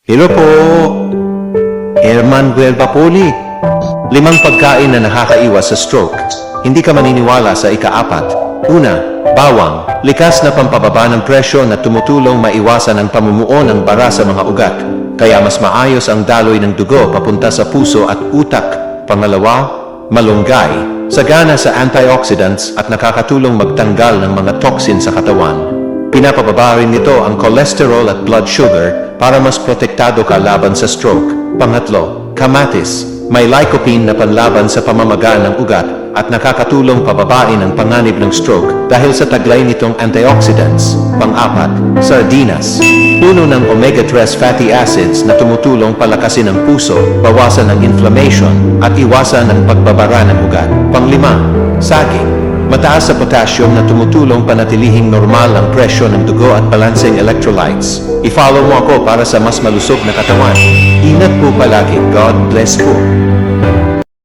Hello po, Herman Guelbapoli. 5 pagkain na nakakaiwas sa stroke. Hindi ka maniniwala sa ika-4. Una, bawang. Likas na pampababa ng presyo na tumutulong maiwasan ang pamumuo ng bara sa mga ugat. Kaya mas maayos ang daloy ng dugo papunta sa puso at utak. Pangalawa, malunggay. Sagana sa antioxidants at nakakatulong magtanggal ng mga toxin sa katawan. Pinapababa rin nito ang cholesterol at blood sugar para mas protektado ka laban sa stroke. Pangatlo, kamatis. May lycopene na panlaban sa pamamaga ng ugat at nakakatulong pababain ang panganib ng stroke dahil sa taglay nitong antioxidants. Pang-apat, sardinas. Puno ng omega-3 fatty acids na tumutulong palakasin ang puso, bawasan ang inflammation at iwasan ang pagbabara ng ugat. Pang-5, saging. Mataas sa potassium na tumutulong panatilihing normal ang presyo ng dugo at balancing electrolytes. I-follow mo ako para sa mas malusog na katawan. Ingat po palagi. God bless po.